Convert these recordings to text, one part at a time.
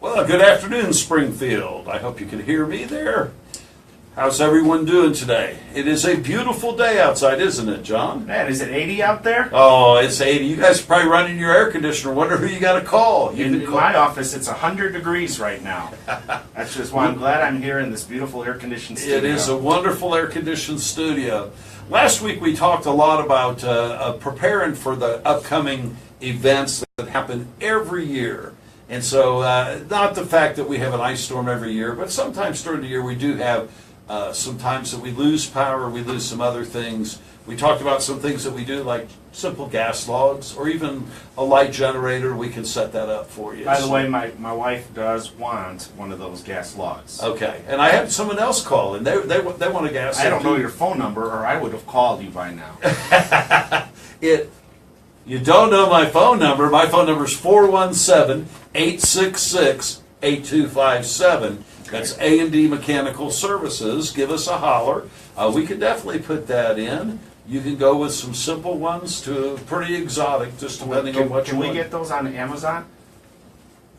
Well, good afternoon, Springfield. I hope you can hear me there. How's everyone doing today? It is a beautiful day outside, isn't it, John? Man, is it 80 out there? Oh, it's 80. You guys are probably running your air conditioner. Wonder who you got to call. In my office, it's 100 degrees right now. That's just why I'm glad I'm here in this beautiful air-conditioned studio. It is a wonderful air-conditioned studio. Last week we talked a lot about preparing for the upcoming events that happen every year. And so, not the fact that we have an ice storm every year, but sometimes during the year we do have some times that we lose power, we lose some other things. We talked about some things that we do, like simple gas logs, or even a light generator. We can set that up for you. By the way, my wife does want one of those gas logs. Okay, and I had someone else call, and they want a gas. I don't know your phone number, or I would have called you by now. You don't know my phone number. My phone number is 417-866-8257. That's A&D Mechanical Services. Give us a holler. We can definitely put that in. You can go with some simple ones to pretty exotic, just depending on what you want. Can we get those on Amazon?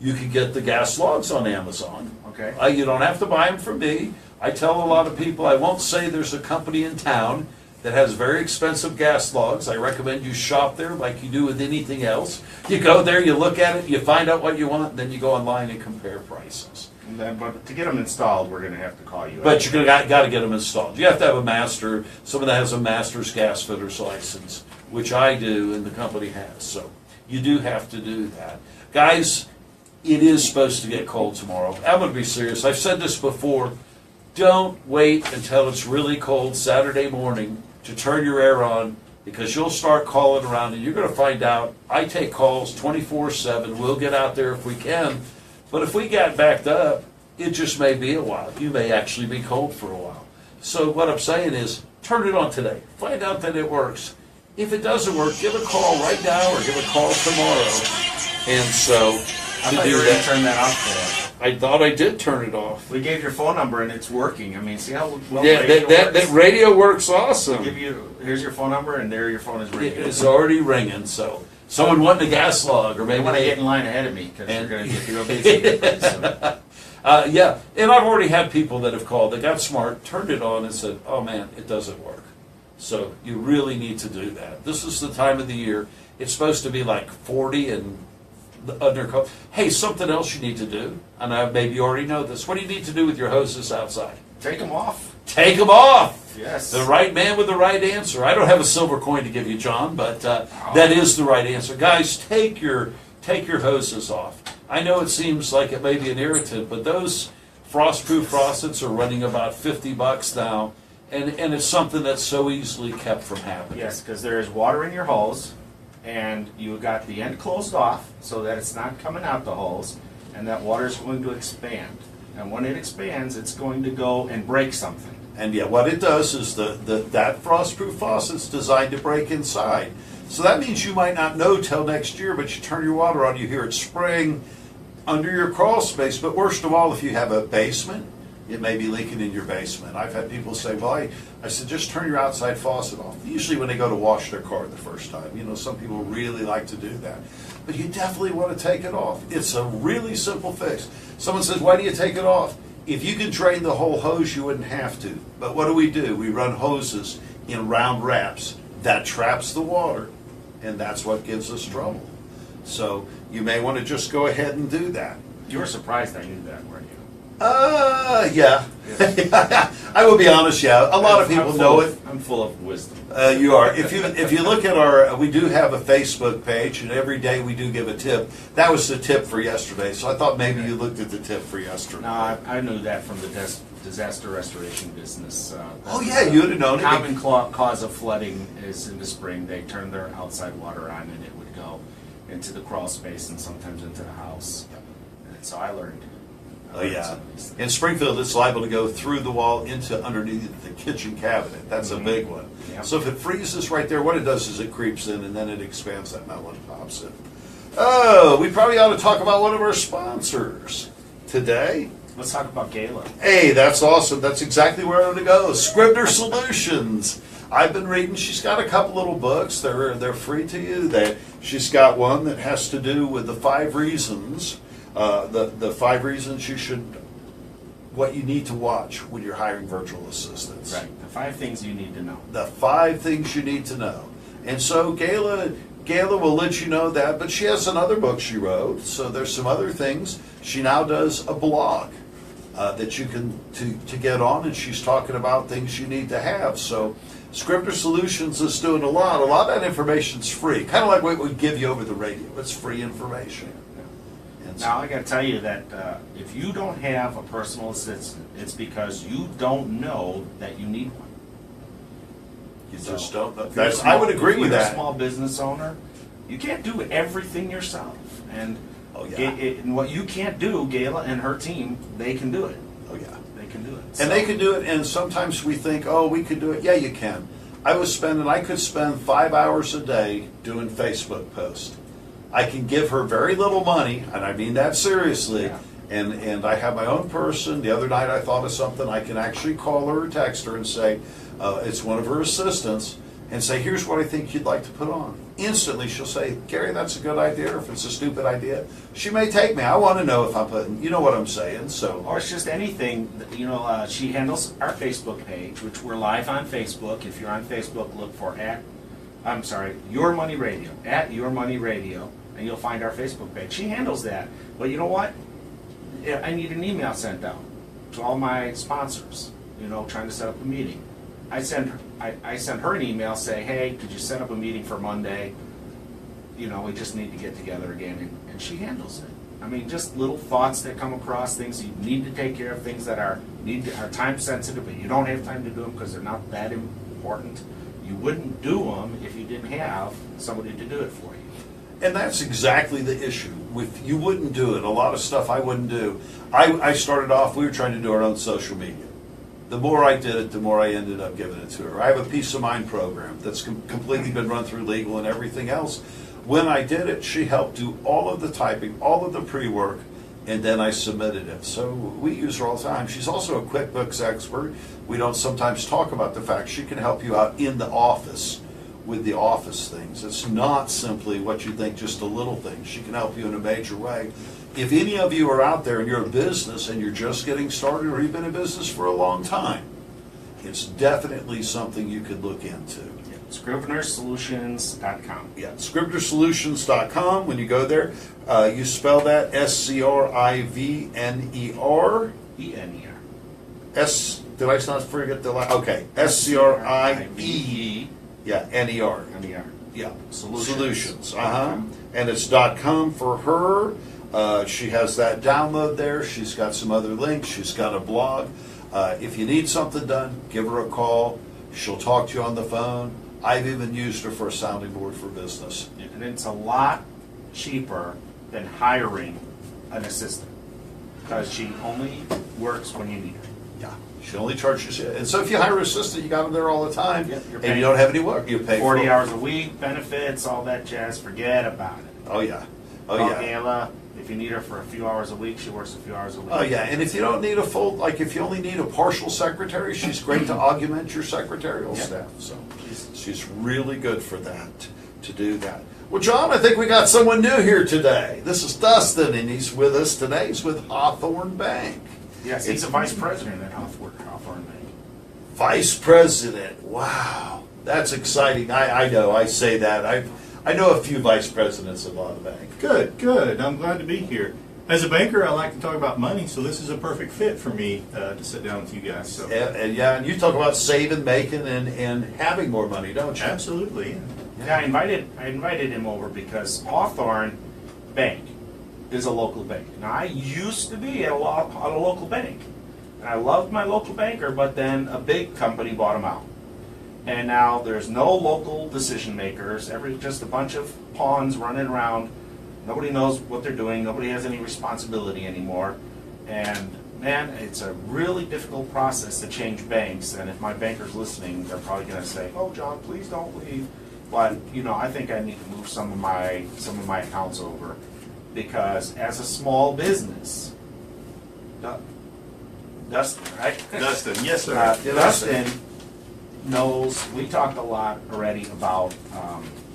You can get the gas logs on Amazon. Okay. You don't have to buy them from me. I tell a lot of people, I won't say there's a company in town that has very expensive gas logs. I recommend you shop there like you do with anything else. You go there, you look at it, you find out what you want, then you go online and compare prices. But to get them installed, we're going to have to call you. But you're got to get them installed. You have to have a master, someone that has a master's gas fitter's license, which I do and the company has. So you do have to do that. Guys, it is supposed to get cold tomorrow. I'm going to be serious. I've said this before. Don't wait until it's really cold Saturday morning to turn your air on, because you'll start calling around and you're going to find out I take calls 24/7. We'll get out there if we can. But if we got backed up, it just may be a while. You may actually be cold for a while. So what I'm saying is, turn it on today. Find out that it works. If it doesn't work, give a call right now or give a call tomorrow. And so, I thought you were going to turn that off today. I thought I did turn it off. We gave your phone number and it's working. I mean, see how well yeah, radio that works? radio works awesome. Here's your phone number, and there your phone is ringing. It's already ringing, so someone wanting a gas log, or maybe they want to get in line ahead of me, because you're going to get real busy. yeah, and I've already had people that have called, they got smart, turned it on and said, oh man, it doesn't work. So you really need to do that. This is the time of the year. It's supposed to be like 40 and under. Hey, something else you need to do, and maybe you already know this. What do you need to do with your hoses outside? Take them off. Take them off. Yes. The right man with the right answer. I don't have a silver coin to give you, John, but that is the right answer. Guys, take your hoses off. I know it seems like it may be an irritant, but those frost-proof faucets are running about $50 now, and it's something that's so easily kept from happening. Yes, because there is water in your hose, and you got the end closed off so that it's not coming out the hose, and that water is going to expand. And when it expands, it's going to go and break something. And yeah, what it does is that frost-proof faucet's designed to break inside. So that means you might not know till next year, but you turn your water on, you hear it spraying under your crawl space. But worst of all, if you have a basement, it may be leaking in your basement. I've had people say, well, I said, just turn your outside faucet off. Usually when they go to wash their car the first time. You know, some people really like to do that. But you definitely want to take it off. It's a really simple fix. Someone says, why do you take it off? If you could drain the whole hose, you wouldn't have to. But what do? We run hoses in round wraps. That traps the water, and that's what gives us trouble. So you may want to just go ahead and do that. You were surprised I knew that, weren't you? Yeah. I will be honest, yeah. A lot of people know it. I'm full of wisdom. You are. If you look at our, we do have a Facebook page, and every day we do give a tip. That was the tip for yesterday, so I thought maybe you looked at the tip for yesterday. No, I knew that from the disaster restoration business. Oh yeah, you would have known it. Common cause of flooding is in the spring. They turn their outside water on, and it would go into the crawl space and sometimes into the house. And so I learned. Oh yeah. In Springfield, it's liable to go through the wall into underneath the kitchen cabinet. That's a big one. Yep. So if it freezes right there, what it does is it creeps in and then it expands that metal and pops in. Oh, we probably ought to talk about one of our sponsors today. Let's talk about Gala. Hey, that's awesome. That's exactly where I'm going to go. Scribner Solutions. I've been reading. She's got a couple little books. They're free to you. She's got one that has to do with the 5 reasons The 5 reasons you should, what you need to watch when you're hiring virtual assistants. Right, the 5 things you need to know. The 5 things you need to know. And so Gayla will let you know that, but she has another book she wrote, so there's some other things. She now does a blog that you can to get on, and she's talking about things you need to have. So Scripter Solutions is doing a lot. A lot of that information's free, kind of like what we give you over the radio. It's free information. And so, Now, I gotta tell you that if you don't have a personal assistant, it's because you don't know that you need one. you just don't. If you're a I would agree if with you're that. a small business owner, you can't do everything yourself. And, Oh, yeah. and what you can't do, Gayla and her team, they can do it. Oh yeah. They can do it. And they can do it, and sometimes we think, oh, we could do it. Yeah, you can. I could spend 5 hours a day doing Facebook posts. I can give her very little money, and I mean that seriously. Yeah. And I have my own person. The other night I thought of something. I can actually call her or text her and say, it's one of her assistants, and say, here's what I think you'd like to put on. Instantly she'll say, Gary, that's a good idea, or if it's a stupid idea. She may take me. I want to know if I'm putting, you know what I'm saying. So. Or it's just anything, she handles our Facebook page, which we're live on Facebook. If you're on Facebook, look for Your Money Radio, at Your Money Radio, and you'll find our Facebook page. She handles that. But you know what? I need an email sent out to all my sponsors, trying to set up a meeting. I send her an email, say, hey, could you set up a meeting for Monday? We just need to get together again, and she handles it. I mean, just little thoughts that come across, things you need to take care of, things that are time sensitive, but you don't have time to do them because they're not that important. You wouldn't do them if you didn't have somebody to do it for you. And that's exactly the issue. You wouldn't do it. A lot of stuff I wouldn't do. I started off, we were trying to do our own social media. The more I did it, the more I ended up giving it to her. I have a Peace of Mind program that's completely been run through legal and everything else. When I did it, she helped do all of the typing, all of the pre-work, and then I submitted it. So we use her all the time. She's also a QuickBooks expert. We don't sometimes talk about the fact she can help you out in the office with the office things. It's not simply what you think, just a little thing. She can help you in a major way. If any of you are out there and you're a business and you're just getting started, or you've been in business for a long time, it's definitely something you could look into. ScrivenerSolutions.com. Yeah, ScrivenerSolutions.com. When you go there, you spell that SCRIVNER. E-N-E-R. Did I not forget the last? Okay, SCRIVE. Yeah, NER. N-E-R. Yeah, Solutions. And it's .com for her. She has that download there. She's got some other links. She's got a blog. If you need something done, give her a call. She'll talk to you on the phone. I've even used her for a sounding board for business. And it's a lot cheaper than hiring an assistant because she only works when you need her. Yeah, she only charges you. And so if you hire an assistant, you got them there all the time, Yep, you're and paying you don't have any work. You pay 40 for hours a week, benefits, all that jazz. Forget about it. Oh yeah, oh Call yeah. Gayla. If you need her for a few hours a week, she works a few hours a week. Oh yeah, and if you don't need a full, like if you only need a partial secretary, she's great to augment your secretarial Yep. staff. So she's really good for that, to do that. Well, John, I think we got someone new here today. This is Dustin, and he's with us today. He's with Hawthorn Bank. Yes, he's a vice president at Hawthorn Bank. Vice president. Wow, that's exciting. I know. I say that. I know a few vice presidents of the bank. Good. I'm glad to be here. As a banker, I like to talk about money, so this is a perfect fit for me to sit down with you guys. So And you talk about saving, making, and having more money, don't you? absolutely. Yeah, I invited him over because Hawthorn Bank is a local bank. Now, I used to be at a local bank, and I loved my local banker, but then a big company bought him out. And now there's no local decision makers, just a bunch of pawns running around. Nobody knows what they're doing. Nobody has any responsibility anymore. And man, it's a really difficult process to change banks. And if my banker's listening, they're probably going to say, "Oh, John, please don't leave." But I think I need to move some of my accounts over because as a small business, Dustin, right? Dustin, yes, sir. Dustin knows, we talked a lot already about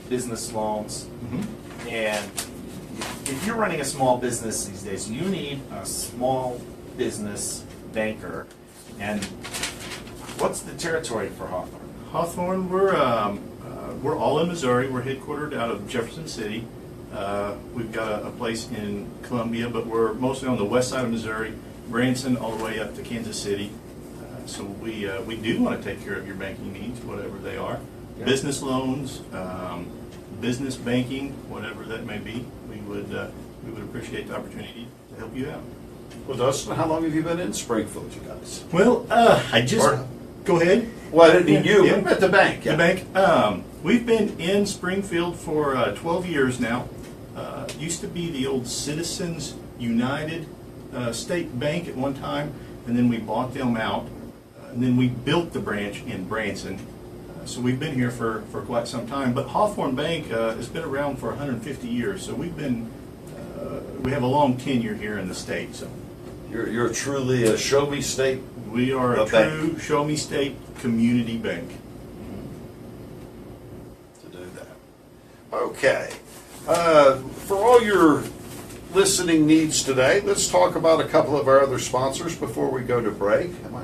business loans, Mhm. and if you're running a small business these days, you need a small business banker. And what's the territory for Hawthorn? Hawthorn, we're all in Missouri. We're headquartered out of Jefferson City. We've got a place in Columbia, but we're mostly on the west side of Missouri, Branson all the way up to Kansas City. So we do want to take care of your banking needs, whatever they are. Yeah. Business loans, business banking, whatever that may be. We would appreciate the opportunity to help you out. Well, Dustin, how long have you been in Springfield, you guys? Well, I just go ahead. Well, I didn't mean you. Yeah. At the bank. The bank. We've been in Springfield for 12 years now. Used to be the old Citizens United State Bank at one time, and then we bought them out, and then we built the branch in Branson. So we've been here for quite some time. But Hawthorn Bank has been around for 150 years, so we have a long tenure here in the state. So You're truly a show me state. we are a A bank. true show me state community bank. To do that. Okay. For all your listening needs today, let's talk about a couple of our other sponsors before we go to break. Am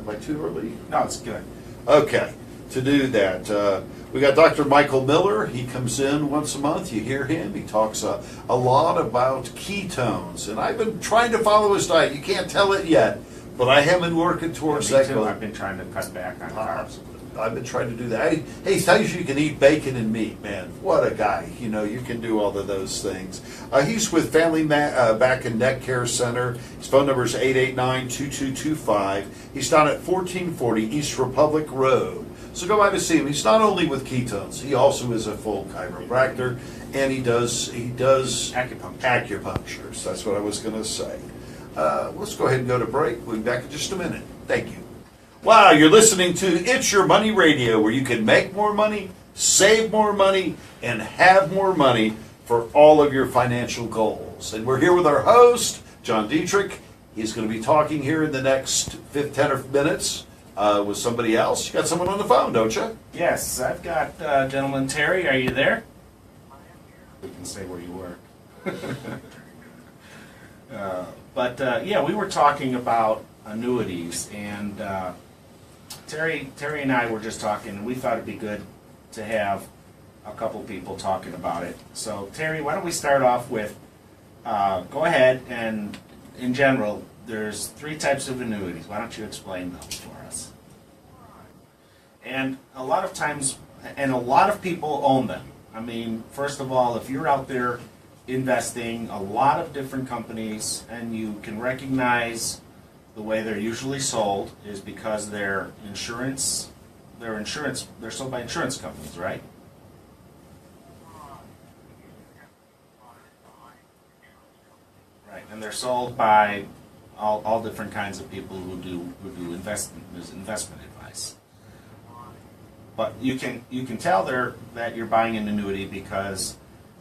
I too early? No, it's good. Okay. To do that, we got Dr. Michael Miller. He comes in once a month. You hear him. He talks a lot about ketones. And I've been trying to follow his diet. You can't tell it yet, but I have been working towards Me that too. goal. I've been trying to cut back on carbs. I've been trying to do that. Hey, he tells you can eat bacon and meat, man. What a guy. You know, you can do all of those things. He's with Family Back and Neck Care Center. His phone number is 889-2225. He's down at 1440 East Republic Road. So go by to see him. He's not only with ketones, he also is a full chiropractor, and he does acupuncture. So that's what I was going to say. Let's go ahead and go to break. We'll be back in just a minute. Thank you. Wow, you're listening to It's Your Money Radio, where you can make more money, save more money, and have more money for all of your financial goals. And we're here with our host, John Dittrich. He's going to be talking here in the next 10 minutes with somebody else. You got someone on the phone, don't you? Yes, I've got gentleman Terry. Are you there? We can say where you work. Yeah, we were talking about annuities, and Terry and I were just talking, and we thought it'd be good to have a couple people talking about it. So, Terry, why don't we start off with, go ahead, and in general, there's 3 types of annuities. Why don't you explain those for us? And a lot of times, and a lot of people own them. I mean, first of all, if you're out there investing a lot of different companies, and you can recognize the way they're usually sold is because they're sold by insurance companies, right? Right, and they're sold by all different kinds of people who do investment advice. But you can tell that you're buying an annuity because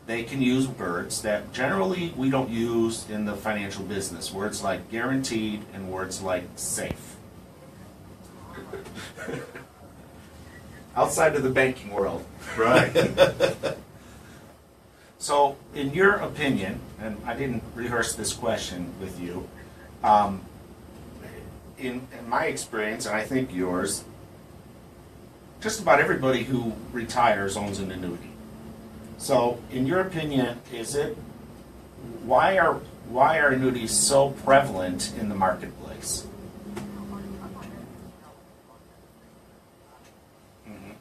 they can use words that generally we don't use in the financial business. Words like guaranteed and words like safe. Outside of the banking world. Right. So, in your opinion, and I didn't rehearse this question with you, in my experience, and I think yours, just about everybody who retires owns an annuity. So, in your opinion, why are annuities so prevalent in the marketplace? Mm-hmm.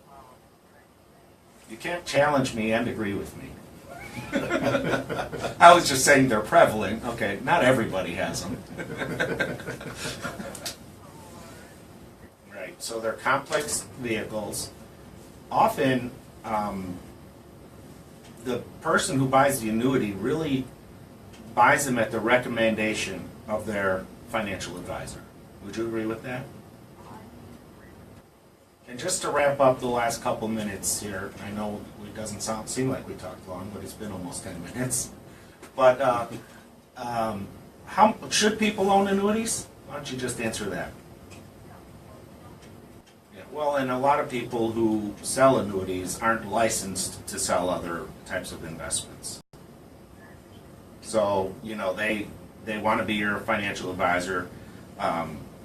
You can't challenge me and agree with me. I was just saying they're prevalent. Okay, not everybody has them. Right, so they're complex vehicles. Often, the person who buys the annuity really buys them at the recommendation of their financial advisor. Would you agree with that? And just to wrap up the last couple minutes here, I know it doesn't seem like we talked long, but it's been almost 10 minutes. But how should people own annuities? Why don't you just answer that? Yeah, well, and a lot of people who sell annuities aren't licensed to sell other types of investments. So, they want to be your financial advisor.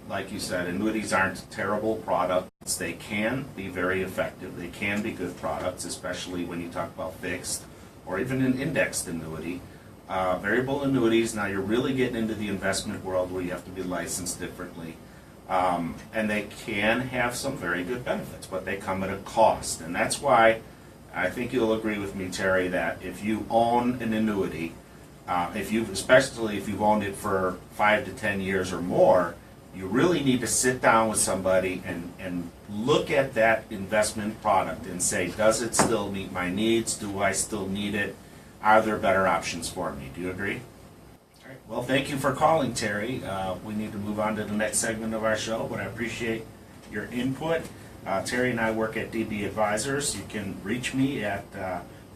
Like you said, annuities aren't terrible products. They can be very effective. They can be good products, especially when you talk about fixed or even an indexed annuity. Variable annuities, now you're really getting into the investment world where you have to be licensed differently. And they can have some very good benefits, but they come at a cost. And that's why I think you'll agree with me, Terry, that if you own an annuity, especially if you've owned it for 5 to 10 years or more, you really need to sit down with somebody and look at that investment product and say, does it still meet my needs? Do I still need it? Are there better options for me? Do you agree? All right. Well, thank you for calling, Terry. We need to move on to the next segment of our show, but I appreciate your input. Terry and I work at DB Advisors. You can reach me at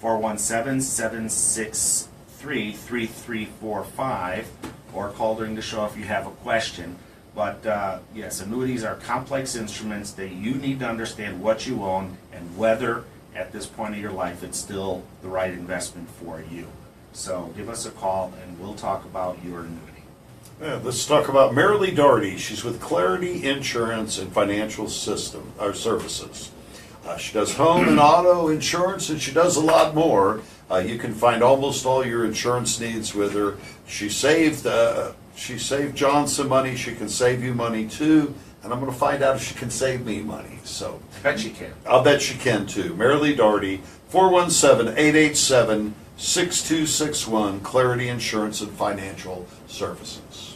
417-763-3345 or call during the show if you have a question. But yes, annuities are complex instruments that you need to understand what you own and whether at this point of your life it's still the right investment for you. So give us a call and we'll talk about your annuity. Yeah, let's talk about Marilee Doherty. She's with Clarity Insurance and Financial Services. She does home and auto insurance, and she does a lot more. You can find almost all your insurance needs with her. She saved John some money. She can save you money too, and I'm going to find out if she can save me money. So I bet she can. I'll bet she can too. Marilee Doherty, 417-887-6261, Clarity Insurance and Financial Services.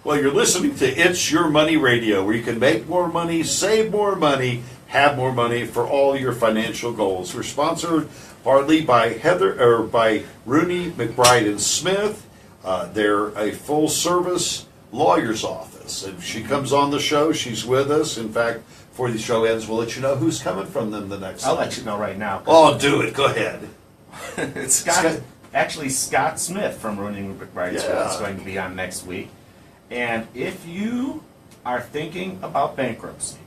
Well, you're listening to It's Your Money Radio, where you can make more money, save more money, have more money for all your financial goals. We're sponsored partly by Rooney, McBride and Smith. They're a full-service lawyer's office. If she comes on the show, she's with us. In fact, before the show ends, we'll let you know who's coming from them the next I'll time. let you know right now. Oh, do it. Go ahead. It's Scott Smith from Rooney McBride is going to be on next week. And if you are thinking about bankruptcy,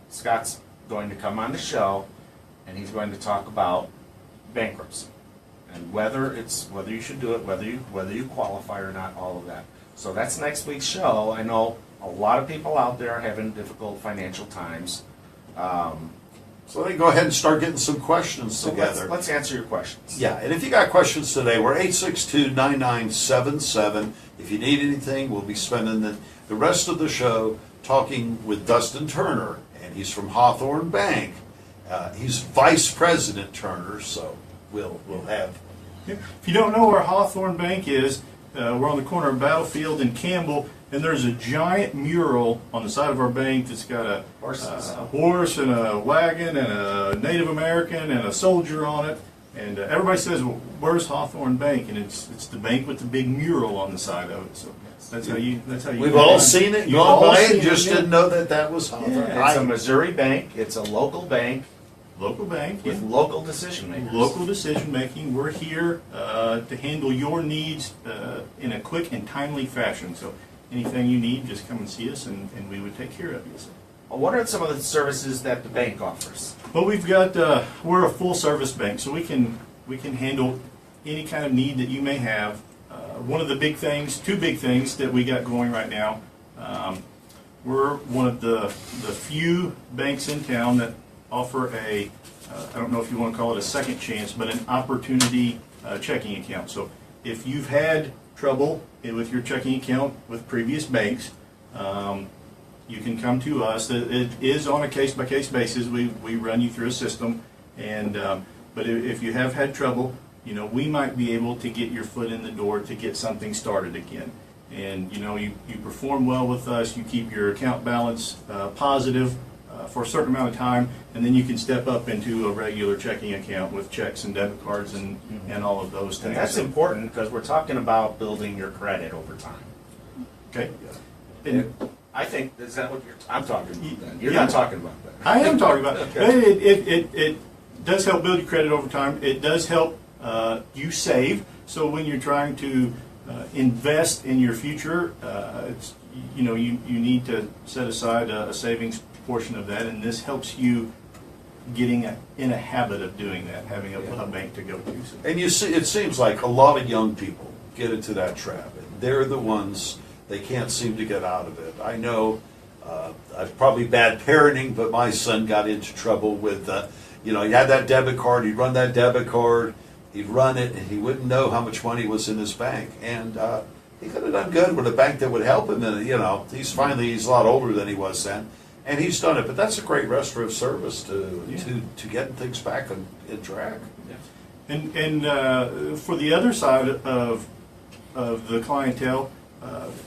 Scott's going to come on the show and he's going to talk about bankruptcy and whether you should do it, whether you qualify or not, all of that. So that's next week's show. I know a lot of people out there are having difficult financial times. So let me go ahead and start getting some questions together. Let's answer your questions. Yeah, and if you got questions today, we're 862-9977. If you need anything, we'll be spending the rest of the show talking with Dustin Turner, and he's from Hawthorn Bank. He's Vice President Turner, so we'll have... If you don't know where Hawthorn Bank is, we're on the corner of Battlefield and Campbell, and there's a giant mural on the side of our bank that's got a horse and a wagon and a Native American and a soldier on it. And everybody says, well, where's Hawthorn Bank? And it's the bank with the big mural on the side of it. So that's how you. We've all seen it, gone by it, just didn't know that was Hawthorn. Yeah, it's a Missouri bank. It's a local bank. Local bank with local decision makers. Local decision making. We're here to handle your needs in a quick and timely fashion. So anything you need, just come and see us, and we would take care of you. So. Well, what are some of the services that the bank offers? Well, we've got we're a full service bank, so we can handle any kind of need that you may have. One of the two big things that we got going right now. We're one of the few banks in town that offer I don't know if you want to call it a second chance, but an opportunity checking account. So if you've had trouble with your checking account with previous banks, you can come to us. It is on a case-by-case basis. We run you through a system, and but if you have had trouble, we might be able to get your foot in the door to get something started again. And you perform well with us. You keep your account balance positive for a certain amount of time, and then you can step up into a regular checking account with checks and debit cards and all of those things. And that's important because we're talking about building your credit over time. Okay. I think, is that what I'm talking about then? You're not talking about that. I am talking about it. Okay. It does help build your credit over time. It does help you save. So when you're trying to invest in your future, you need to set aside a savings portion of that, and this helps you getting in a habit of doing that, having a bank to go to. So. And you see, it seems like a lot of young people get into that trap. They're the ones, they can't seem to get out of it. I know, probably bad parenting, but my son got into trouble with, he had that debit card, he'd run that debit card, he'd run it, and he wouldn't know how much money was in his bank. And he could have done good with a bank that would help him. And, he's a lot older than he was then. And he's done it. But that's a great restorative service to getting things back in track. And for the other side of the clientele,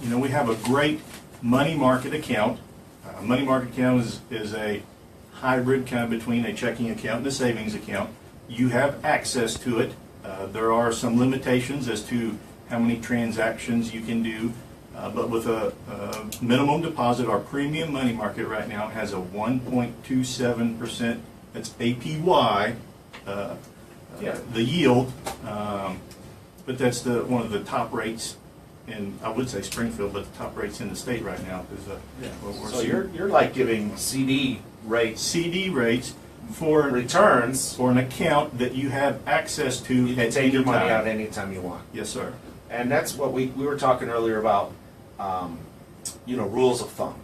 we have a great money market account. Money market account is a hybrid kind of between a checking account and a savings account. You have access to it. There are some limitations as to how many transactions you can do, but with a minimum deposit, our premium money market right now has a 1.27%. That's APY, the yield, but that's one of the top rates in, I would say Springfield, but the top rates in the state right now is So you're like giving CD rates for returns for an account that you have access to. You can take your money out anytime you want. Yes, sir. And that's what we were talking earlier about, rules of thumb.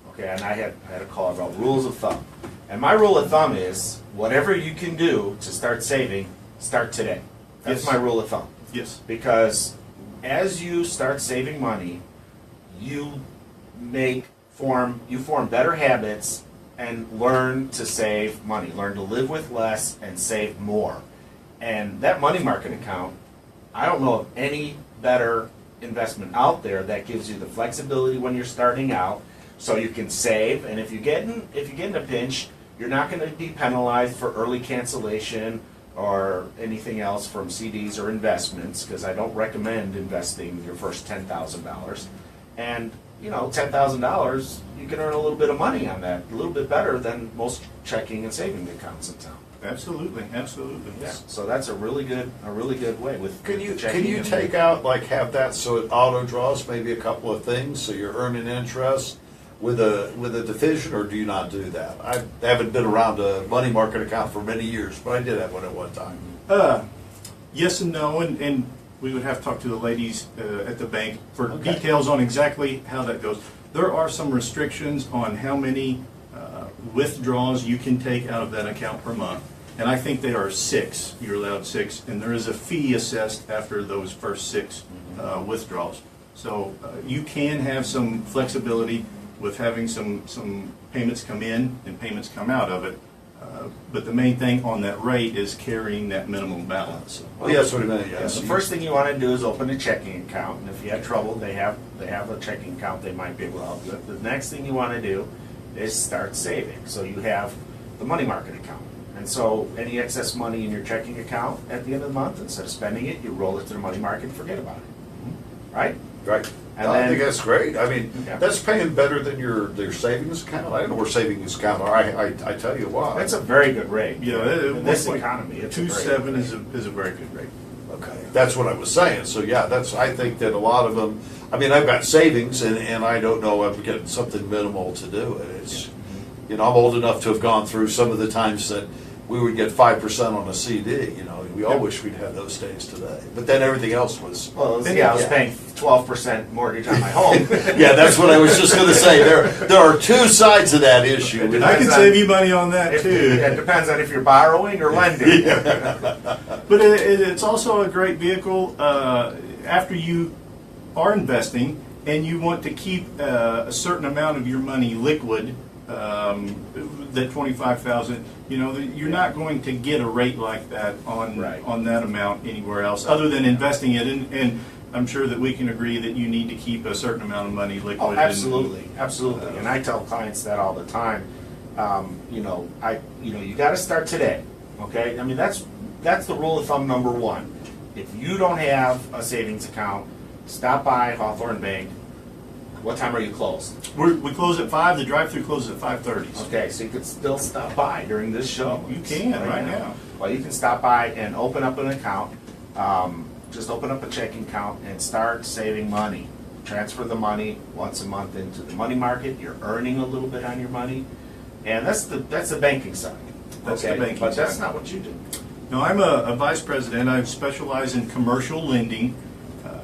Okay, and I had a call about rules of thumb. And my rule of thumb is whatever you can do to start saving, start today. That's Yes. my rule of thumb. Yes. Because as you start saving money, you form better habits and learn to save money, learn to live with less and save more. And that money market account, I don't know of any better investment out there that gives you the flexibility when you're starting out, so you can save. And if you get in a pinch, you're not going to be penalized for early cancellation or anything else from CDs or investments, because I don't recommend investing your first $10,000. And $10,000, you can earn a little bit of money on that, a little bit better than most checking and saving accounts in town. Absolutely. Yeah, so that's a really good way with. Can you checking take out, have that so it auto draws maybe a couple of things so you're earning interest with a division, or do you not do that? I haven't been around a money market account for many years, but I did have one at one time. Yes and no, and we would have to talk to the ladies at the bank for details on exactly how that goes. There are some restrictions on how many withdrawals you can take out of that account per month. And I think they are 6. You're allowed 6, and there is a fee assessed after those first 6 withdrawals. So you can have some flexibility with having some payments come in and payments come out of it. But the main thing on that rate is carrying that minimum balance. Well, that's what I meant. Yeah, Yes. the first thing you want to do is open a checking account, and if you have trouble, they have a checking account. They might be able to help you. The next thing you want to do is start saving. So you have the money market account, and so any excess money in your checking account at the end of the month, instead of spending it, you roll it to the money market and forget about it. Right? Right. And I then- think that's great. I mean, Yeah. that's paying better than your savings account. I don't know where savings account are. I tell you why. That's a very good rate. Yeah, in this economy, it's a very 2.7 good is a very good rate. Okay, that's what I was saying. So yeah, I think that a lot of them. I mean, I've got savings, and I don't know. I'm getting something minimal to do it. It's, I'm old enough to have gone through some of the times that we would get 5% on a CD. We all wish we'd had those days today. But then everything else was. Well, I was paying 12% mortgage on my home. Yeah, that's what I was just going to say. There are two sides of that issue. It I can save you money on that too. It depends on if you're borrowing or lending. But it's also a great vehicle after you are investing and you want to keep a certain amount of your money liquid. That 25,000, you're not going to get a rate like that on that amount anywhere else, other than investing it. And I'm sure that we can agree that you need to keep a certain amount of money liquid. Oh, absolutely, absolutely. And I tell clients that all the time. You got to start today. Okay, I mean that's the rule of thumb number 1. If you don't have a savings account, stop by Hawthorn Bank. What time are you closed? We close at 5. The drive-through closes at 5:30. Okay, so you could still stop by during this show. You can right now. Well, you can stop by and open up an account. Just open up a checking account and start saving money. Transfer the money once a month into the money market. You're earning a little bit on your money, and that's the banking side. That's the banking but that's side. not what you do. No, I'm a vice president. I specialize in commercial lending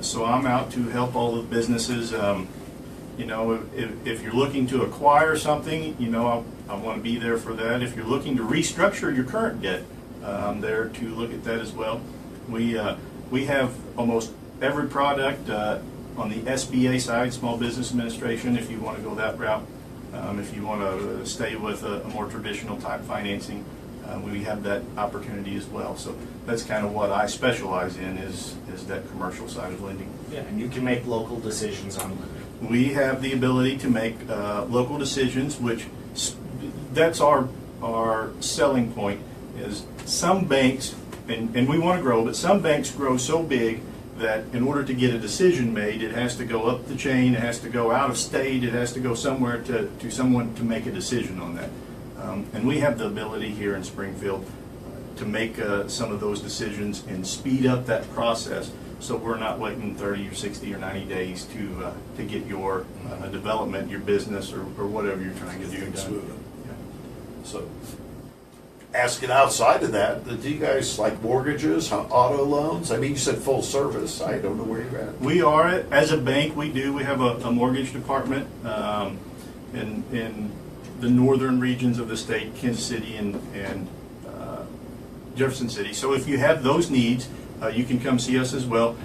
So I'm out to help all the businesses. You know, if you're looking to acquire something, you know, I want to be there for that. If you're looking to restructure your current debt, I'm there to look at that as well. We have almost every product on the SBA side, Small Business Administration, if you want to go that route. If you want to stay with a more traditional type financing, we have that opportunity as well. So that's kind of what I specialize in is that commercial side of lending. Yeah, and you can make local decisions on lending. We have the ability to make local decisions, which that's our selling point. Is some banks, and we want to grow, but some banks grow so big that in order to get a decision made, it has to go up the chain, it has to go out of state, it has to go somewhere to someone to make a decision on that. And we have the ability here in Springfield to make some of those decisions and speed up that process, so we're not waiting 30 or 60 or 90 days to get your development, your business, or whatever you're trying to do done. Yeah. So, asking outside of that, do you guys like mortgages, auto loans? I mean, you said full service. I don't know where you're at. We are, as a bank, we have a mortgage department in the northern regions of the state, Kansas City and Jefferson City. So if you have those needs, you can come see us as well.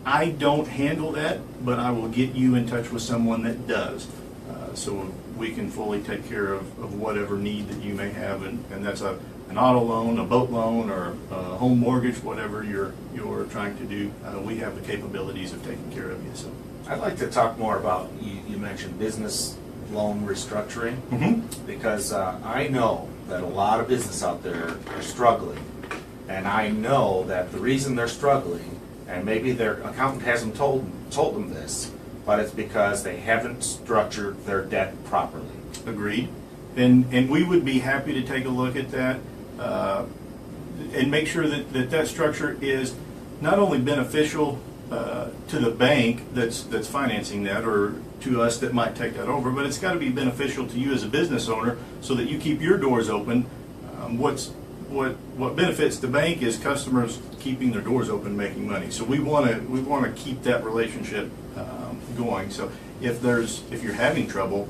I don't handle that, but I will get you in touch with someone that does. So we can fully take care of whatever need that you may have, and that's an auto loan, a boat loan, or a home mortgage, whatever you're trying to do. We have the capabilities of taking care of you. So I'd like to talk more about, you mentioned business loan restructuring, because I know that a lot of business out there are struggling, and I know that the reason they're struggling, and maybe their accountant hasn't told them this, but it's because they haven't structured their debt properly. Agreed. And we would be happy to take a look at that and make sure that structure is not only beneficial to the bank that's financing that, or to us that might take that over, but it's got to be beneficial to you as a business owner so that you keep your doors open. What benefits the bank is customers keeping their doors open, making money. So we want to keep that relationship going. So if you're having trouble,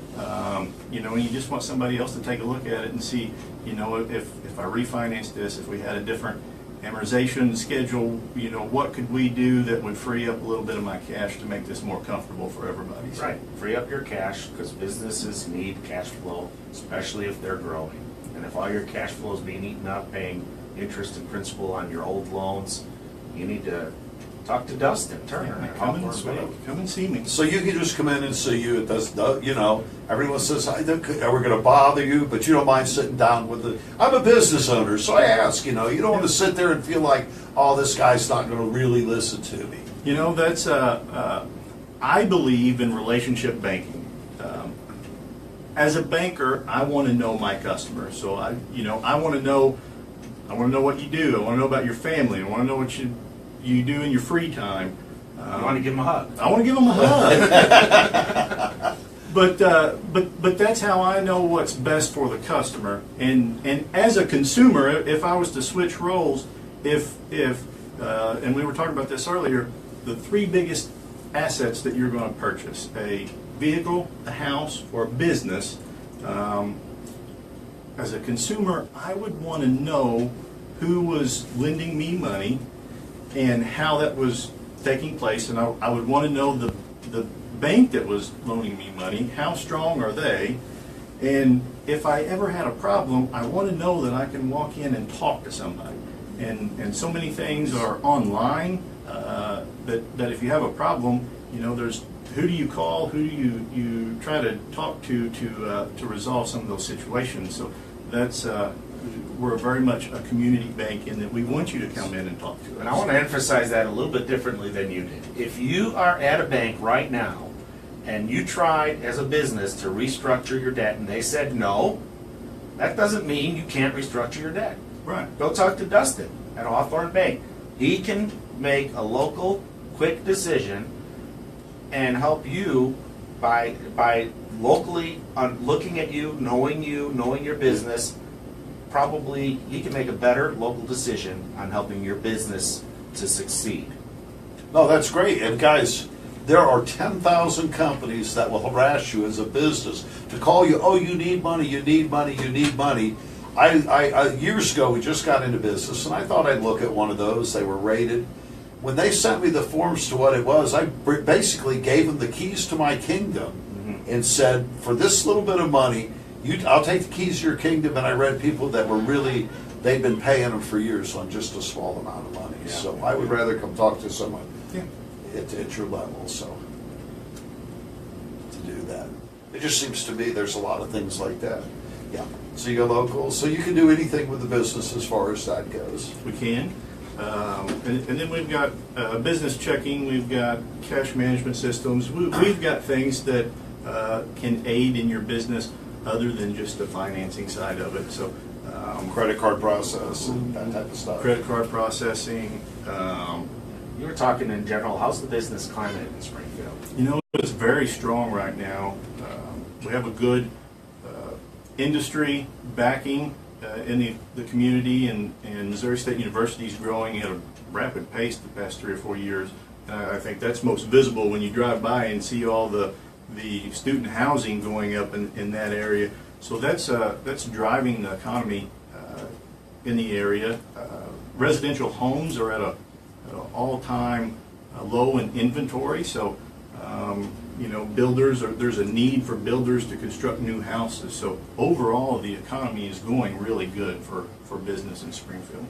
you know, and you just want somebody else to take a look at it and see, you know, if I refinance this, if we had a different amortization schedule, you know, what could we do that would free up a little bit of my cash to make this more comfortable for everybody? So, Right, free up your cash, because businesses need cash flow, especially if they're growing. And if all your cash flow is being eaten up paying interest and principal on your old loans, you need to talk to Dustin Turner at Hawthorn Bank. Come and see me. So you can just come in and see you. It does, you know, everyone says, are we going to bother you? But you don't mind sitting down with the. I'm a business owner, so I ask. You know, you don't want to sit there and feel like, oh, this guy's not going to really listen to me. You know, that's I believe in relationship banking. As a banker, I want to know my customer. So I want to know what you do. I want to know about your family. I want to know what you do in your free time. You want to give them a hug. I want to give them a hug. But that's how I know what's best for the customer. And as a consumer, if I was to switch roles, and we were talking about this earlier, the three biggest assets that you're going to purchase: a vehicle, a house, or a business. As a consumer, I would want to know who was lending me money and how that was taking place, and I would want to know the bank that was loaning me money, how strong are they, and if I ever had a problem, I want to know that I can walk in and talk to somebody. And so many things are online that if you have a problem, you know, there's who do you call, who do you try to talk to resolve some of those situations. So that's we're very much a community bank in that we want you to come in and talk to us. And I want to emphasize that a little bit differently than you did. If you are at a bank right now and you tried as a business to restructure your debt and they said no, that doesn't mean you can't restructure your debt. Right. Go talk to Dustin at Hawthorn Bank. He can make a local, quick decision and help you by locally looking at you, knowing your business. Probably he can make a better local decision on helping your business to succeed. No, that's great. And guys, there are 10,000 companies that will harass you as a business to call you, oh, you need money, you need money, you need money. Years ago, we just got into business, and I thought I'd look at one of those. They were rated. When they sent me the forms to what it was, I basically gave them the keys to my kingdom and said, for this little bit of money, I'll take the keys to your kingdom. And I read people that were really, they'd been paying them for years on just a small amount of money. Yeah. So I would rather come talk to someone Yeah. at your level, so to do that. It just seems to me there's a lot of things like that. Yeah. So you go local, so you can do anything with the business as far as that goes. We can. And then we've got business checking, we've got cash management systems. We've got things that can aid in your business other than just the financing side of it. So Credit card process and that type of stuff. credit card processing. You were talking in general, how's the business climate in Springfield? You know, it's very strong right now. We have a good industry backing in the community, and Missouri State University is growing at a rapid pace the past 3 or 4 years. I think that's most visible when you drive by and see all the student housing going up in that area. So that's driving the economy in the area. Residential homes are at an all-time low in inventory, so you know, there's a need for builders to construct new houses. So overall, the economy is going really good for business in Springfield.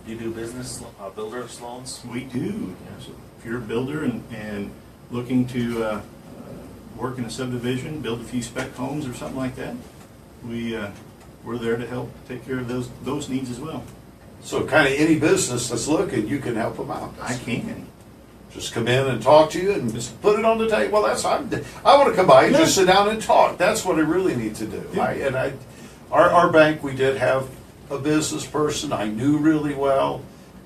Do you do business, builder's loans? We do. So if you're a builder and looking to work in a subdivision, build a few spec homes or something like that, we're there to help take care of those needs as well. So kind of any business that's looking, you can help them out. I can. Just come in and talk to you and just put it on the table. Well, I want to come by and just sit down and talk. That's what I really need to do. Yeah. Our bank, we did have a business person I knew really well.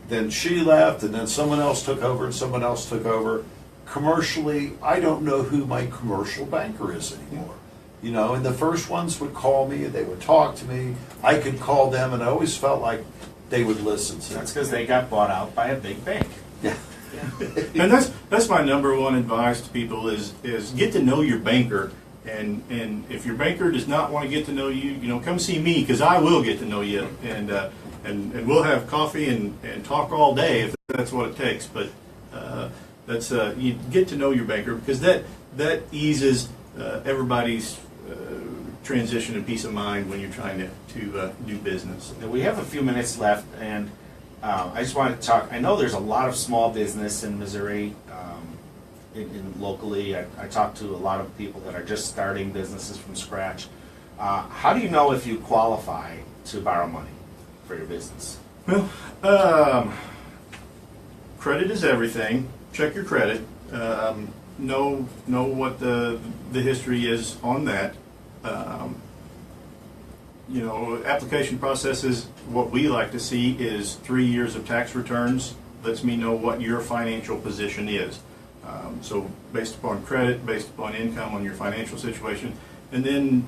Then she left, and then someone else took over, and someone else took over. Commercially, I don't know who my commercial banker is anymore. You know, and the first ones would call me and they would talk to me. I could call them, and I always felt like they would listen to me. That's because they got bought out by a big bank. Yeah. And that's my number one advice to people is get to know your banker, and if your banker does not want to get to know you, you know, come see me, because I will get to know you, and we'll have coffee and talk all day if that's what it takes. But you get to know your banker, because that eases everybody's transition and peace of mind when you're trying to do business. Now, we have a few minutes left, and I just wanted to talk. I know there's a lot of small business in Missouri, locally. I talk to a lot of people that are just starting businesses from scratch. How do you know if you qualify to borrow money for your business? Well, credit is everything. Check your credit. Know what the history is on that. You know, application processes, what we like to see is 3 years of tax returns. Lets me know what your financial position is. So based upon credit, based upon income, on your financial situation, and then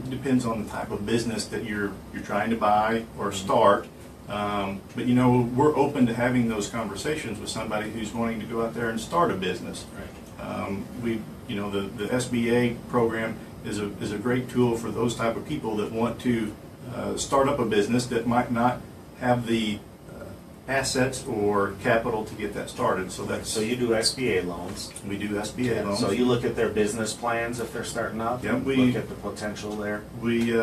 it depends on the type of business that you're trying to buy or start. But you know, we're open to having those conversations with somebody who's wanting to go out there and start a business. Right. You know, the SBA program is a great tool for those type of people that want to start up a business that might not have the assets or capital to get that started. So you do SBA loans. We do SBA loans. So you look at their business plans if they're starting up. Yeah, we look at the potential there. We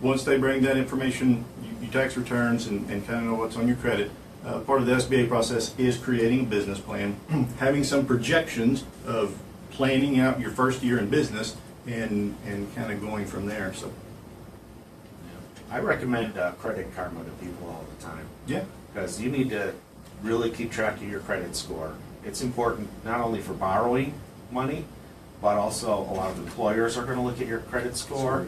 once they bring that information, your tax returns, and kind of know what's on your credit. Part of the SBA process is creating a business plan, having some projections of planning out your first year in business, and kind of going from there. So I recommend Credit Karma to people all the time. yeah, Because you need to really keep track of your credit score. It's important not only for borrowing money, but also a lot of employers are going to look at your credit score.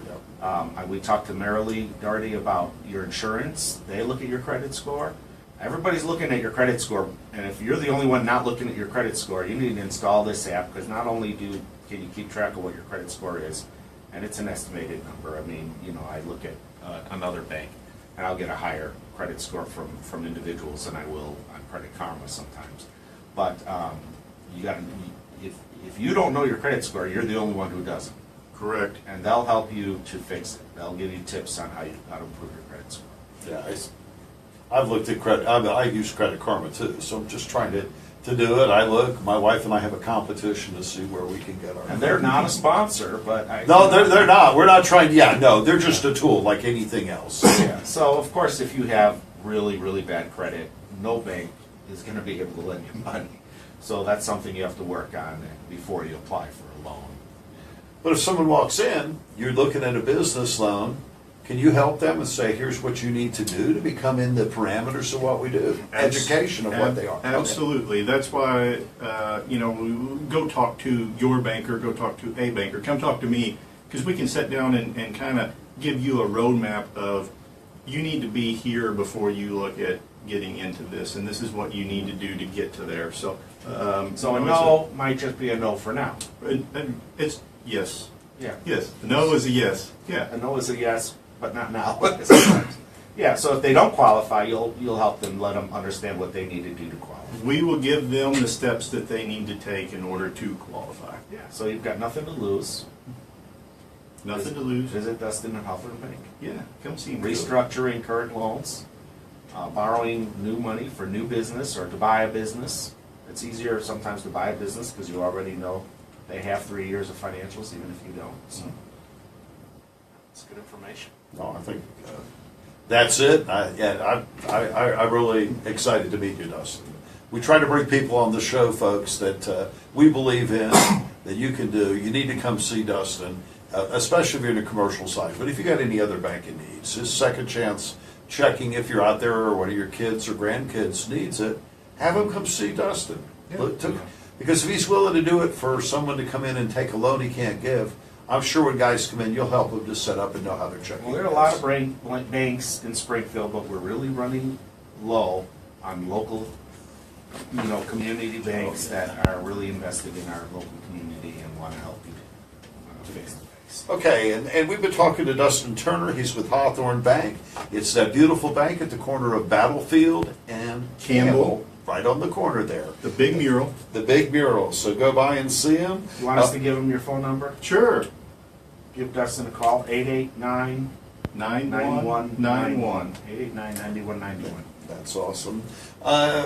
We talked to Marilee Darty about your insurance. They look at your credit score. Everybody's looking at your credit score, and if you're the only one not looking at your credit score, you need to install this app, because not only can you keep track of what your credit score is, and it's an estimated number. I mean, you know, I look at another bank, and I'll get a higher credit score from individuals than I will on Credit Karma sometimes. But you got to, if you don't know your credit score, you're the only one who doesn't. Correct. And they'll help you to fix it. They'll give you tips on how to improve your credit score. Yeah, I've looked at credit, I use Credit Karma too, so I'm just trying to do it. I look, my wife and I have a competition to see where we can get our. And they're not a sponsor, but I. No, they're not. We're not trying, yeah, no, they're just a tool like anything else. Yeah. So of course, if you have really, really bad credit, no bank is going to be able to lend you money. So that's something you have to work on before you apply for a loan. But if someone walks in, you're looking at a business loan, can you help them and say, here's what you need to do to become in the parameters of what we do? Education of what they are. Absolutely. That's why, go talk to your banker, go talk to a banker, come talk to me, because we can sit down and kind of give you a roadmap of, you need to be here before you look at getting into this, and this is what you need to do to get to there. So a no might just be a no for now. It's yes. Yeah. Yes. A no is a yes. Yeah. A no is a yes, but not now. Sometimes. Yeah. So if they don't qualify, you'll help them, let them understand what they need to do to qualify. We will give them the steps that they need to take in order to qualify. Yeah. So you've got nothing to lose. Nothing to lose. Visit Dustin and Hawthorn Bank. Yeah. Come see me. Restructuring current loans, borrowing new money for new business or to buy a business. It's easier sometimes to buy a business because you already know they have 3 years of financials, even if you don't. So it's good information. No, I think that's it. I'm really excited to meet you, Dustin. We try to bring people on the show, folks, that we believe in, that you can do. You need to come see Dustin, especially if you're in the commercial side. But if you got any other banking needs, his second chance checking if you're out there or one of your kids or grandkids needs it, have him come see Dustin. Yeah. Because if he's willing to do it for someone to come in and take a loan he can't give, I'm sure when guys come in, you'll help them to set up and know how they're checking. Well, there are a lot of banks in Springfield, but we're really running low on local, community banks that are really invested in our local community and want to help you fix the banks. Okay, and we've been talking to Dustin Turner. He's with Hawthorn Bank. It's that beautiful bank at the corner of Battlefield and Campbell, right on the corner there. The big mural. The big mural. So go by and see him. You want us to give him your phone number? Sure. Give Dustin a call, 889 9191. 889-9191. That's awesome.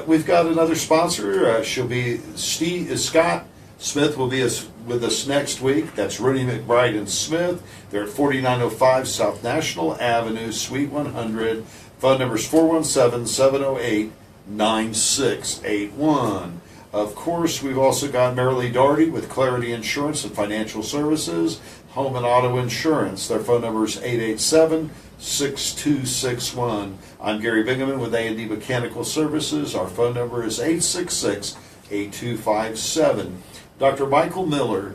We've got another sponsor. She'll be Scott Smith will be with us next week. That's Rooney McBride and Smith. They're at 4905 South National Avenue, Suite 100. Phone number is 417-708-9681. Of course, we've also got Marilee Doherty with Clarity Insurance and Financial Services, Home and Auto Insurance. Their phone number is 887-6261. I'm Gary Bingaman with A&D Mechanical Services. Our phone number is 866-8257. Dr. Michael Miller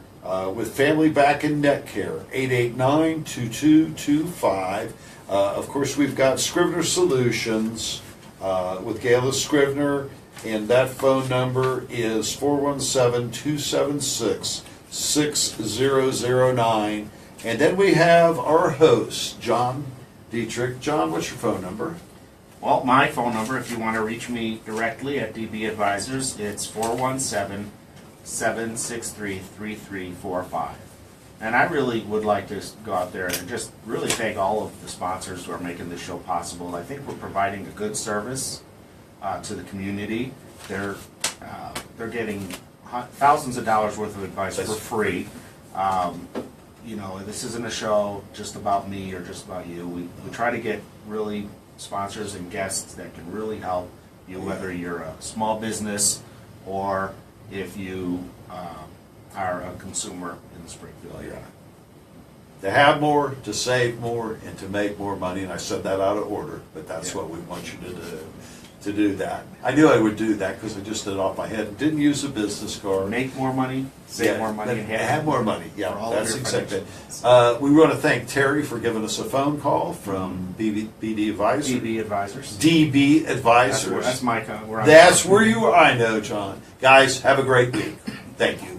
with Family Back and Neck Care, 889-2225. Of course, we've got Scrivener Solutions with Gayla Scrivener, and that phone number is 417-276-6009. And then we have our host, John Dittrich. John, what's your phone number? Well, my phone number, if you want to reach me directly at DB Advisors, it's 417-763-3345. And I really would like to go out there and just really thank all of the sponsors who are making this show possible. I think we're providing a good service to the community. They're getting thousands of dollars worth of advice for free. This isn't a show just about me or just about you. We try to get really sponsors and guests that can really help you, whether you're a small business or if you are a consumer in the Springfield area. To have more, to save more, and to make more money, and I said that out of order, but that's what we want you to do that. I knew I would do that because I just did it off my head. Didn't use a business card. Make more money, save more money, and have more money. Yeah, all that's of your exactly it. We want to thank Terry for giving us a phone call from BD Advisors. DB Advisors. DB Advisors. That's my. That's where you are. I know, John. Guys, have a great week. Thank you.